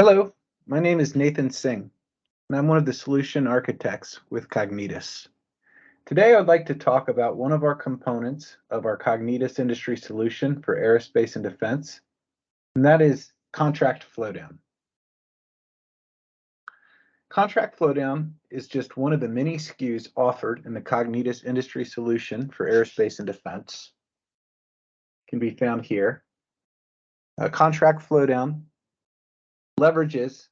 Hello, my name is Nathan Singh, and I'm one of the solution architects with Cognitus. Today, I'd like to talk about one of our components of our Cognitus industry solution for aerospace and defense, and that is Contract Flowdown. Contract Flowdown is just one of the many SKUs offered in the Cognitus industry solution for aerospace and defense. It can be found here. Contract Flowdown leverages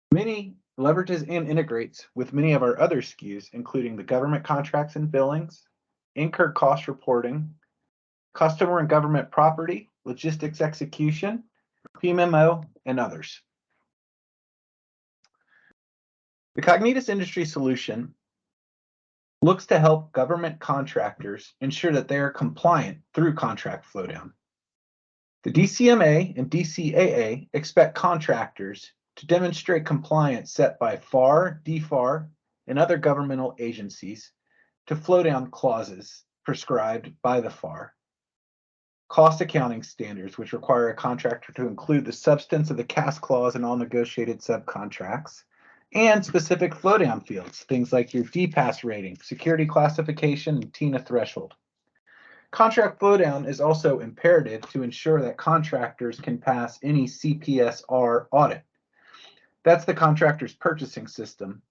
and integrates with many of our other SKUs, including the government contracts and billings, incurred cost reporting, customer and government property, logistics execution, PMMO, and others. The Cognitus industry solution looks to help government contractors ensure that they are compliant through Contract Flowdown. The DCMA and DCAA expect contractors to demonstrate compliance set by FAR, DFAR, and other governmental agencies to flowdown clauses prescribed by the FAR. Cost accounting standards, which require a contractor to include the substance of the CAS clause in all negotiated subcontracts, and specific flowdown fields, things like your DPAS rating, security classification, and TINA threshold. Contract Flowdown is also imperative to ensure that contractors can pass any CPSR audit. That's the contractor's purchasing system,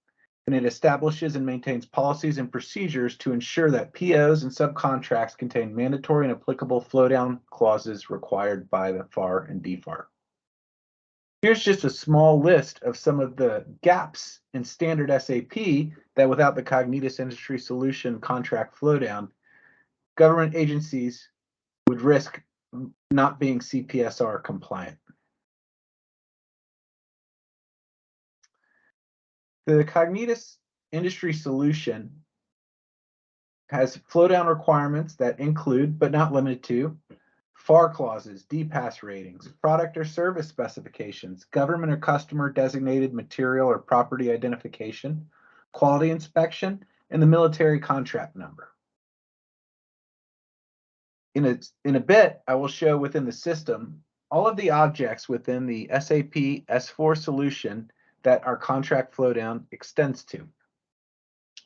and it establishes and maintains policies and procedures to ensure that POs and subcontracts contain mandatory and applicable flowdown clauses required by the FAR and DFAR. Here's just a small list of some of the gaps in standard SAP that without the Cognitus industry solution Contract Flowdown, government agencies would risk not being CPSR compliant. The Cognitus industry solution has flowdown requirements that include, but not limited to, FAR clauses, DPAS ratings, product or service specifications, government or customer designated material or property identification, quality inspection, and the military contract number. In a bit, I will show within the system all of the objects within the SAP S4 solution that our Contract Flowdown extends to.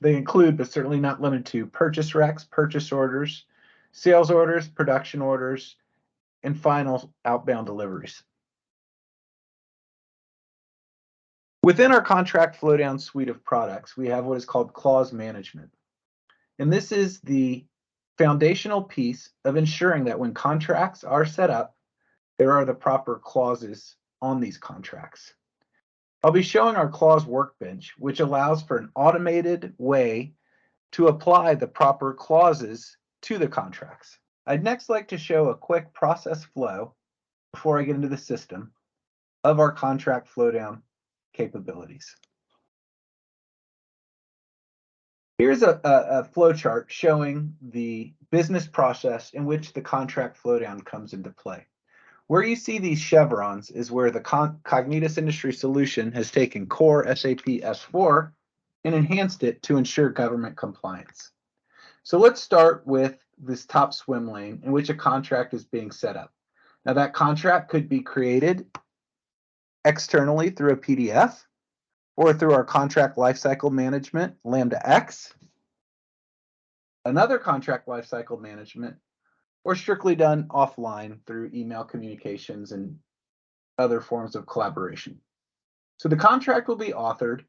They include, but certainly not limited to, purchase recs, purchase orders, sales orders, production orders, and final outbound deliveries. Within our Contract Flowdown suite of products, we have what is called clause management. And this is the foundational piece of ensuring that when contracts are set up, there are the proper clauses on these contracts. I'll be showing our clause workbench, which allows for an automated way to apply the proper clauses to the contracts. I'd next like to show a quick process flow before I get into the system of our Contract Flowdown capabilities. Here's a flow chart showing the business process in which the Contract Flowdown comes into play. Where you see these chevrons is where the Cognitus industry solution has taken core SAP S4 and enhanced it to ensure government compliance. So let's start with this top swim lane in which a contract is being set up. Now that contract could be created externally through a PDF or through our contract lifecycle management, Lambda X, another contract lifecycle management, or strictly done offline through email communications and other forms of collaboration. So the contract will be authored.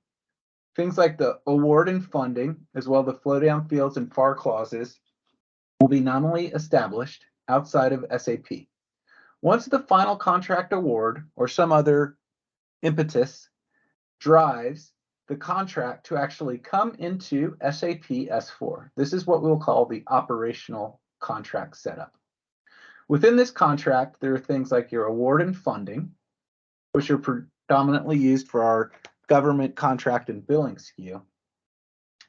Things like the award and funding, as well as the flowdown fields and FAR clauses, will be nominally established outside of SAP. Once the final contract award or some other impetus drives the contract to actually come into SAP S4, this is what we'll call the operational contract setup. Within this contract, there are things like your award and funding, which are predominantly used for our government contract and billing SKU.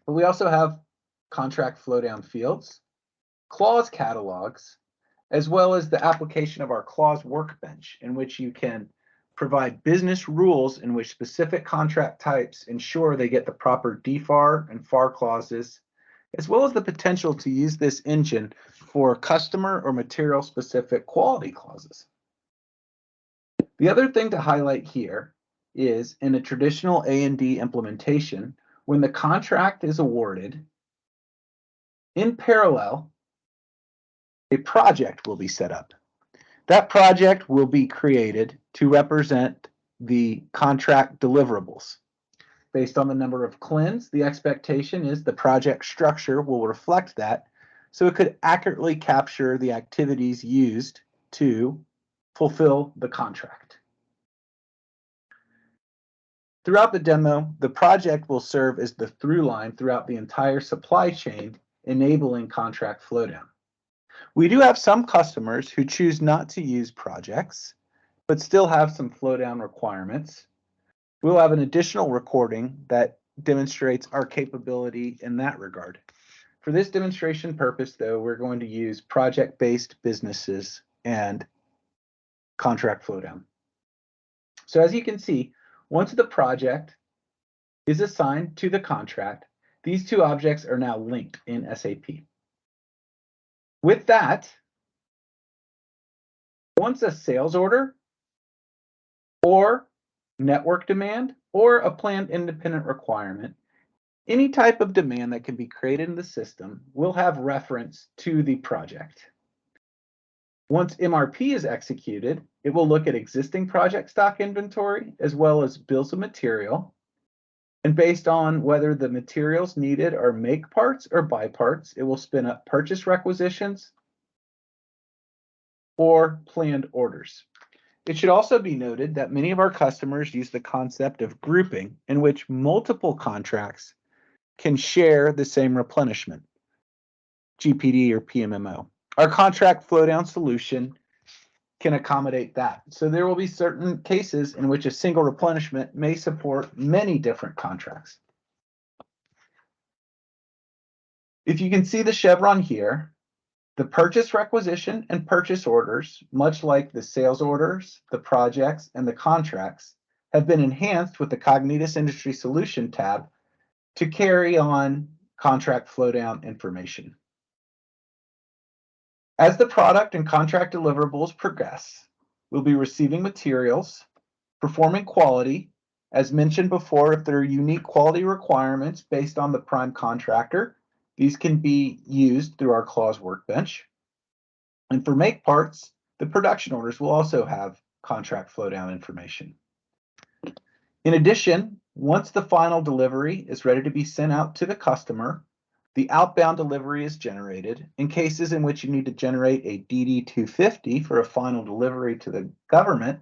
But we also have contract flowdown fields, clause catalogs, as well as the application of our clause workbench, in which you can provide business rules in which specific contract types ensure they get the proper DFAR and FAR clauses, as well as the potential to use this engine for customer or material specific quality clauses. The other thing to highlight here is in a traditional A&D implementation, when the contract is awarded, in parallel, a project will be set up. That project will be created to represent the contract deliverables. Based on the number of CLINs, the expectation is the project structure will reflect that, so it could accurately capture the activities used to fulfill the contract. Throughout the demo, the project will serve as the through line throughout the entire supply chain, enabling contract flowdown. We do have some customers who choose not to use projects, but still have some flowdown requirements. We'll have an additional recording that demonstrates our capability in that regard. For this demonstration purpose, though, we're going to use project-based businesses and contract flowdown. So as you can see, once the project is assigned to the contract, these two objects are now linked in SAP. With that, once a sales order or network demand or a planned independent requirement, any type of demand that can be created in the system will have reference to the project. Once MRP is executed, it will look at existing project stock inventory as well as bills of material. And based on whether the materials needed are make parts or buy parts, it will spin up purchase requisitions or planned orders. It should also be noted that many of our customers use the concept of grouping, in which multiple contracts can share the same replenishment, GPD or PMMO. Our contract flowdown solution can accommodate that. So there will be certain cases in which a single replenishment may support many different contracts. If you can see the chevron here, the purchase requisition and purchase orders, much like the sales orders, the projects, and the contracts, have been enhanced with the Cognitus Industry Solution tab to carry on contract flowdown information. As the product and contract deliverables progress, we'll be receiving materials, performing quality. As mentioned before, if there are unique quality requirements based on the prime contractor, these can be used through our clause workbench. And for make parts, the production orders will also have contract flowdown information. In addition, once the final delivery is ready to be sent out to the customer, the outbound delivery is generated. In cases in which you need to generate a DD-250 for a final delivery to the government,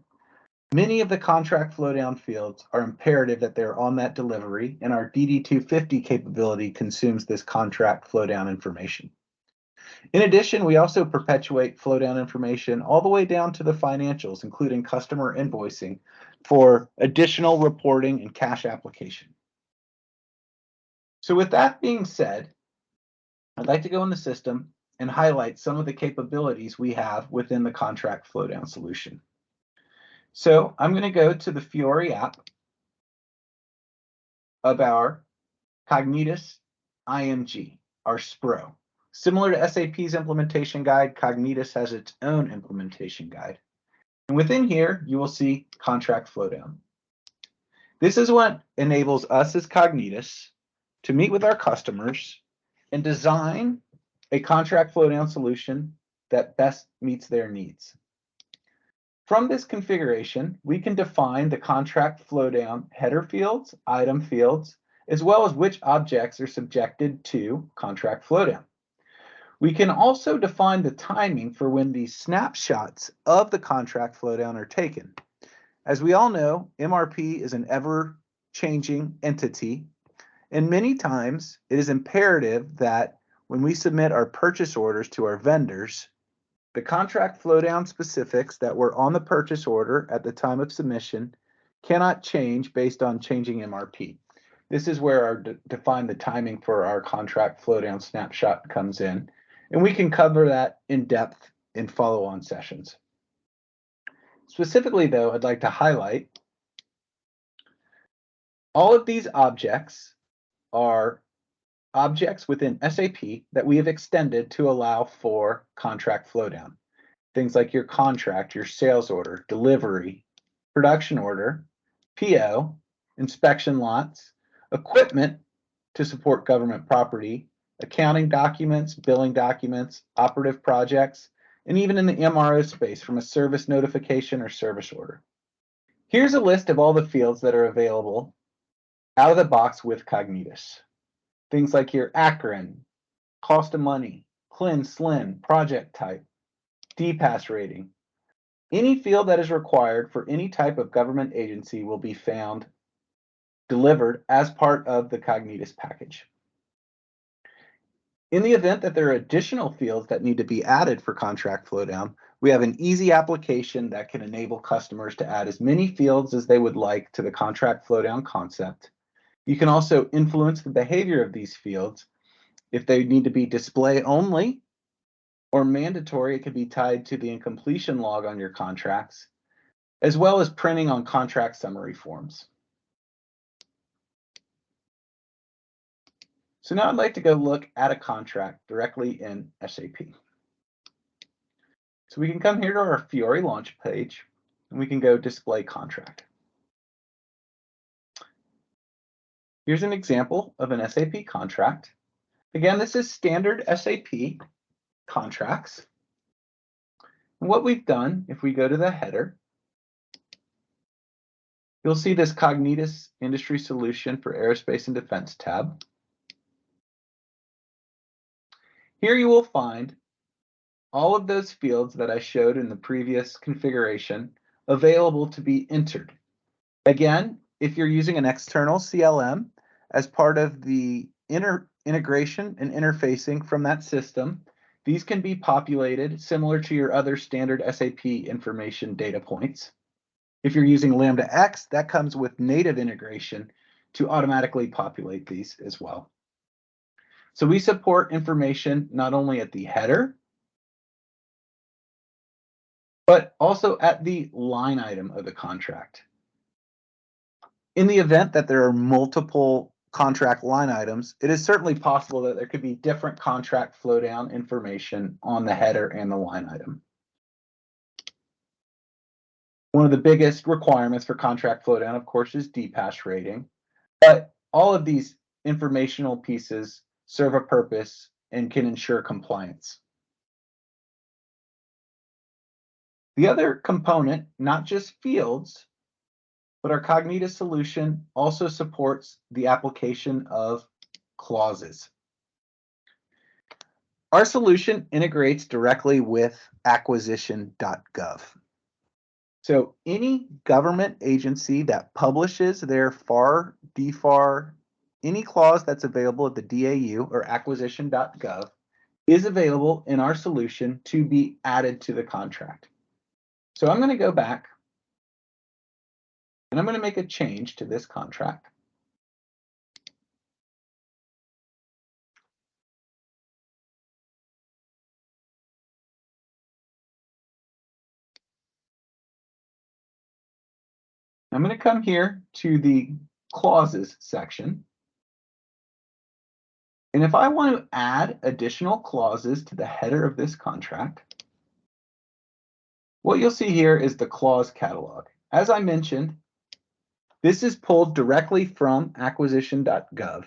many of the contract flowdown fields are imperative that they're on that delivery, and our DD-250 capability consumes this contract flowdown information. In addition, we also perpetuate flowdown information all the way down to the financials, including customer invoicing, for additional reporting and cash application. So with that being said, I'd like to go in the system and highlight some of the capabilities we have within the contract flowdown solution. So I'm going to go to the Fiori app of our Cognitus IMG, our SPRO. Similar to SAP's implementation guide, Cognitus has its own implementation guide. And within here, you will see contract flowdown. This is what enables us as Cognitus to meet with our customers and design a contract flowdown solution that best meets their needs. From this configuration, we can define the contract flowdown header fields, item fields, as well as which objects are subjected to contract flowdown. We can also define the timing for when these snapshots of the contract flowdown are taken. As we all know, MRP is an ever-changing entity, and many times it is imperative that when we submit our purchase orders to our vendors, the contract flowdown specifics that were on the purchase order at the time of submission cannot change based on changing MRP. This is where our define the timing for our contract flowdown snapshot comes in, and we can cover that in depth in follow-on sessions. Specifically, though, I'd like to highlight all of these objects are objects within SAP that we have extended to allow for contract flowdown. Things like your contract, your sales order, delivery, production order, PO, inspection lots, equipment to support government property, accounting documents, billing documents, operative projects, and even in the MRO space from a service notification or service order. Here's a list of all the fields that are available out of the box with Cognitus. Things like your ACRN, cost of money, CLIN, SLIN, project type, DPAS rating. Any field that is required for any type of government agency will be found delivered as part of the Cognitus package. In the event that there are additional fields that need to be added for Contract Flowdown, we have an easy application that can enable customers to add as many fields as they would like to the Contract Flowdown concept. You can also influence the behavior of these fields. If they need to be display only or mandatory, it could be tied to the incompletion log on your contracts, as well as printing on contract summary forms. So now I'd like to go look at a contract directly in SAP. So we can come here to our Fiori launch page, and we can go display contract. Here's an example of an SAP contract. Again, this is standard SAP contracts. And what we've done, if we go to the header, you'll see this Cognitus Industry Solution for Aerospace and Defense tab. Here you will find all of those fields that I showed in the previous configuration available to be entered. Again, if you're using an external CLM as part of the integration and interfacing from that system, these can be populated similar to your other standard SAP information data points. If you're using Lambda X, that comes with native integration to automatically populate these as well. So we support information not only at the header, but also at the line item of the contract. In the event that there are multiple contract line items, it is certainly possible that there could be different contract flowdown information on the header and the line item. One of the biggest requirements for contract flowdown, of course, is DPAS rating, but all of these informational pieces serve a purpose and can ensure compliance. The other component, not just fields, but our Cognitus solution also supports the application of clauses. Our solution integrates directly with acquisition.gov. So any government agency that publishes their FAR, DFAR, any clause that's available at the DAU or acquisition.gov is available in our solution to be added to the contract. So I'm going to go back and I'm going to make a change to this contract. I'm going to come here to the clauses section. And if I want to add additional clauses to the header of this contract, what you'll see here is the clause catalog. As I mentioned, this is pulled directly from acquisition.gov,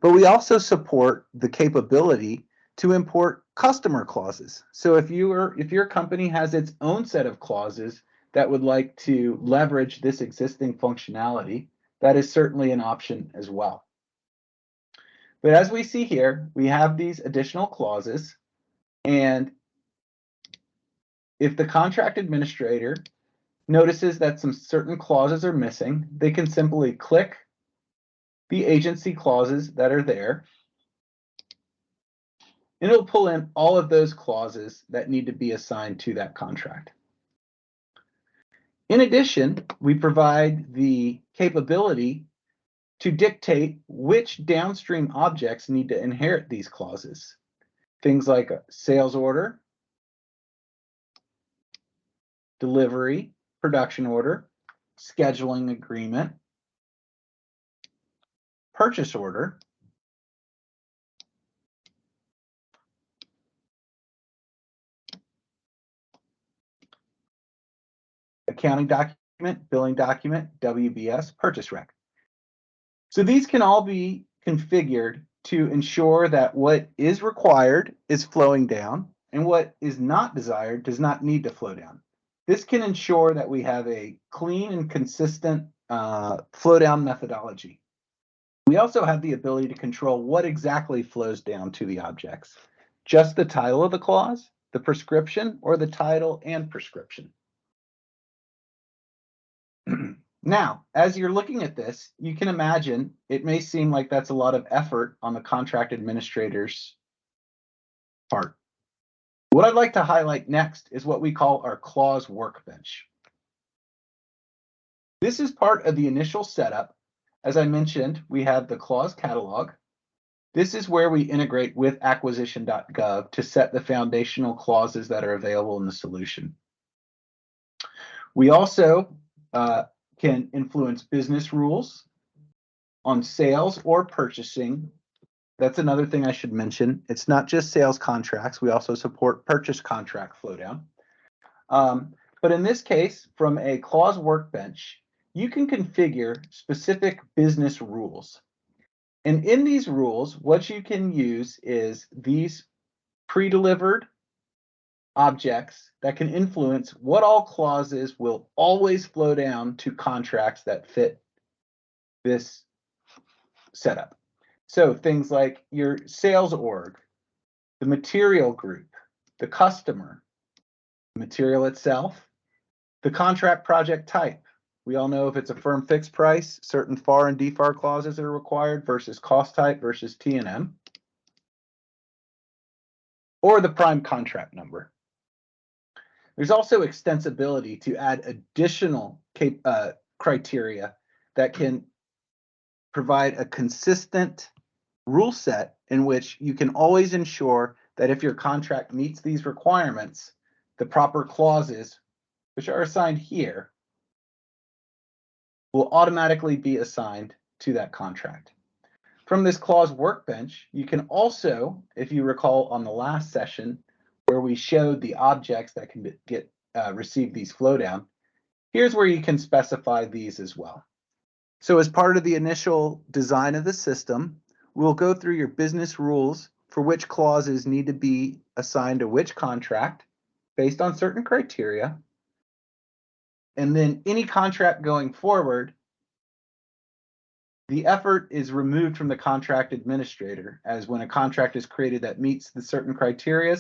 but we also support the capability to import customer clauses. So if your company has its own set of clauses that would like to leverage this existing functionality, that is certainly an option as well. But as we see here, we have these additional clauses, and if the contract administrator notices that some certain clauses are missing, they can simply click the agency clauses that are there, and it'll pull in all of those clauses that need to be assigned to that contract. In addition, we provide the capability to dictate which downstream objects need to inherit these clauses. Things like a sales order, delivery, production order, scheduling agreement, purchase order, accounting document, billing document, WBS, purchase rec. So these can all be configured to ensure that what is required is flowing down and what is not desired does not need to flow down. This can ensure that we have a clean and consistent flow down methodology. We also have the ability to control what exactly flows down to the objects. Just the title of the clause, the prescription, or the title and prescription. Now, as you're looking at this, you can imagine it may seem like that's a lot of effort on the contract administrator's part. What I'd like to highlight next is what we call our clause workbench. This is part of the initial setup. As I mentioned, we have the clause catalog. This is where we integrate with acquisition.gov to set the foundational clauses that are available in the solution. We also can influence business rules on sales or purchasing. That's another thing I should mention. It's not just sales contracts. We also support purchase contract flowdown. But in this case, from a clause workbench, you can configure specific business rules. And in these rules, what you can use is these pre-delivered objects that can influence what all clauses will always flow down to contracts that fit this setup. So things like your sales org, the material group, the customer, the material itself, the contract project type. We all know if it's a firm fixed price, certain FAR and DFAR clauses are required versus cost type versus T&M, or the prime contract number. There's also extensibility to add additional criteria that can provide a consistent rule set in which you can always ensure that if your contract meets these requirements, the proper clauses, which are assigned here, will automatically be assigned to that contract. From this clause workbench, you can also, if you recall on the last session, where we showed the objects that can receive these flowdown, here's where you can specify these as well. So as part of the initial design of the system, we'll go through your business rules for which clauses need to be assigned to which contract based on certain criteria. And then any contract going forward, the effort is removed from the contract administrator, as when a contract is created that meets the certain criteria,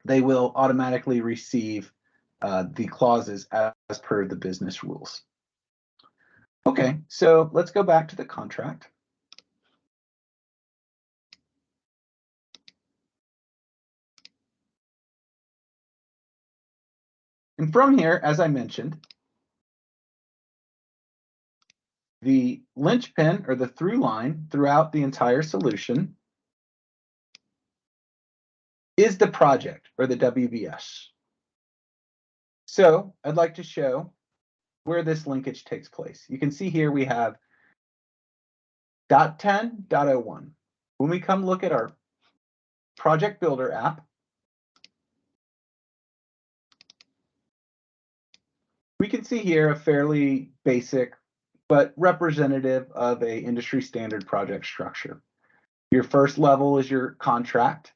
they will automatically receive the clauses as per the business rules. Okay, so let's go back to the contract. And from here, as I mentioned, the linchpin or the through line throughout the entire solution is the project or the WBS. So I'd like to show where this linkage takes place. You can see here we have .10.01. When we come look at our project builder app, we can see here a fairly basic but representative of a industry standard project structure. Your first level is your contract,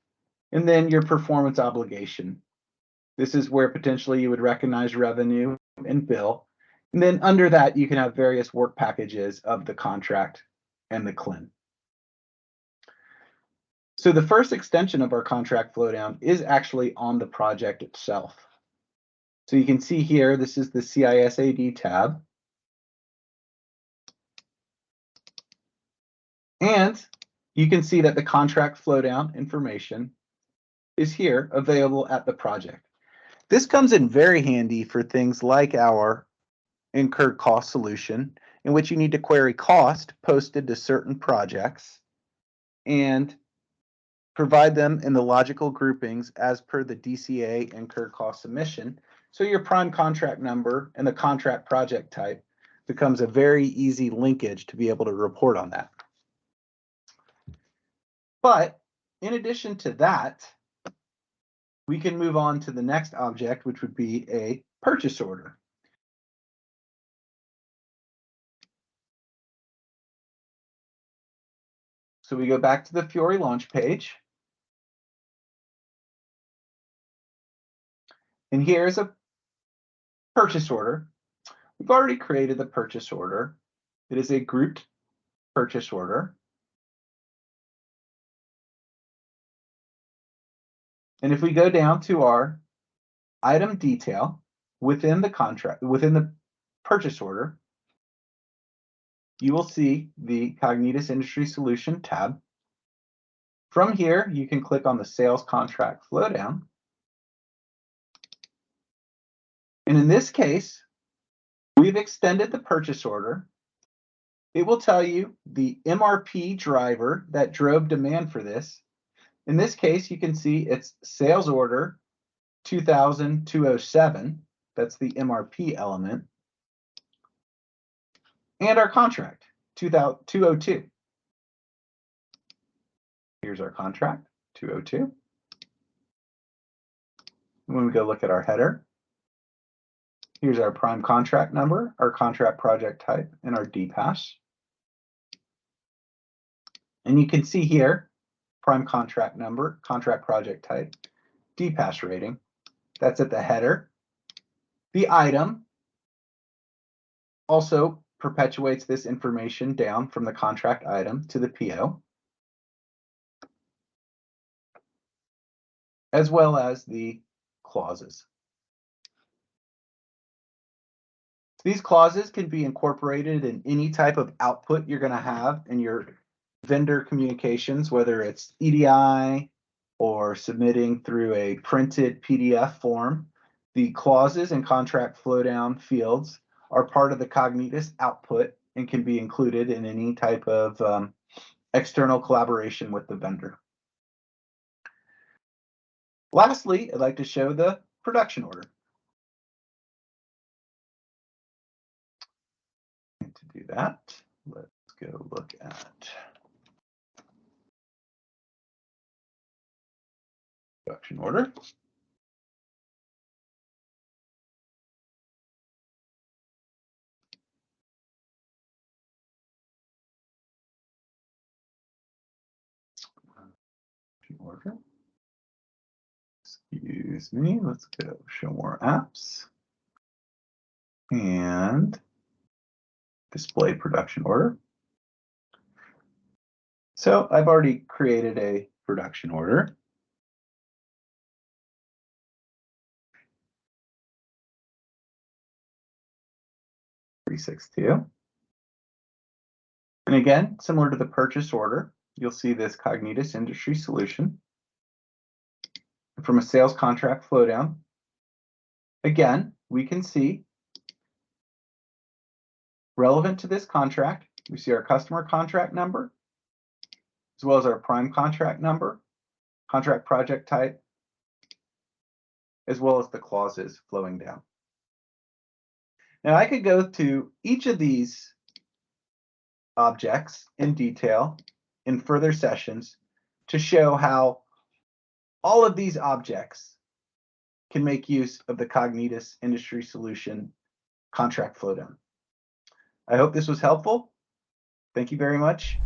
and then your performance obligation. This is where potentially you would recognize revenue and bill. And then under that, you can have various work packages of the contract and the CLIN. So the first extension of our contract flowdown is actually on the project itself. So you can see here, this is the CIS-AD tab. And you can see that the contract flowdown information is here available at the project. This comes in very handy for things like our incurred cost solution, in which you need to query cost posted to certain projects and provide them in the logical groupings as per the DCA incurred cost submission. So your prime contract number and the contract project type becomes a very easy linkage to be able to report on that. But in addition to that, we can move on to the next object, which would be a purchase order. So we go back to the Fiori launch page. And here's a purchase order. We've already created the purchase order. It is a grouped purchase order. And if we go down to our item detail within the contract, within the purchase order, you will see the Cognitus Industry Solution tab. From here, you can click on the Sales Contract Flowdown. And in this case, we've extended the purchase order. It will tell you the MRP driver that drove demand for this. In this case, you can see it's sales order 2000-207. That's the MRP element. And our contract, 202. Here's our contract, 202. When we go look at our header, here's our prime contract number, our contract project type, and our DPAS. And you can see here, prime contract number, contract project type, DPAS rating. That's at the header. The item also perpetuates this information down from the contract item to the PO, as well as the clauses. These clauses can be incorporated in any type of output you're going to have in your vendor communications, whether it's EDI or submitting through a printed PDF form. The clauses and contract flowdown fields are part of the Cognitus output and can be included in any type of external collaboration with the vendor. Lastly, I'd like to show the production order. And to do that, let's go look at production order. Order. Excuse me, let's go show more apps and display production order. So I've already created a production order. $362. And again, similar to the purchase order, you'll see this Cognitus Industry Solution. From a sales contract flowdown, again, we can see relevant to this contract, we see our customer contract number, as well as our prime contract number, contract project type, as well as the clauses flowing down. Now I could go to each of these objects in detail in further sessions to show how all of these objects can make use of the Cognitus Industry Solution contract flowdown. I hope this was helpful. Thank you very much.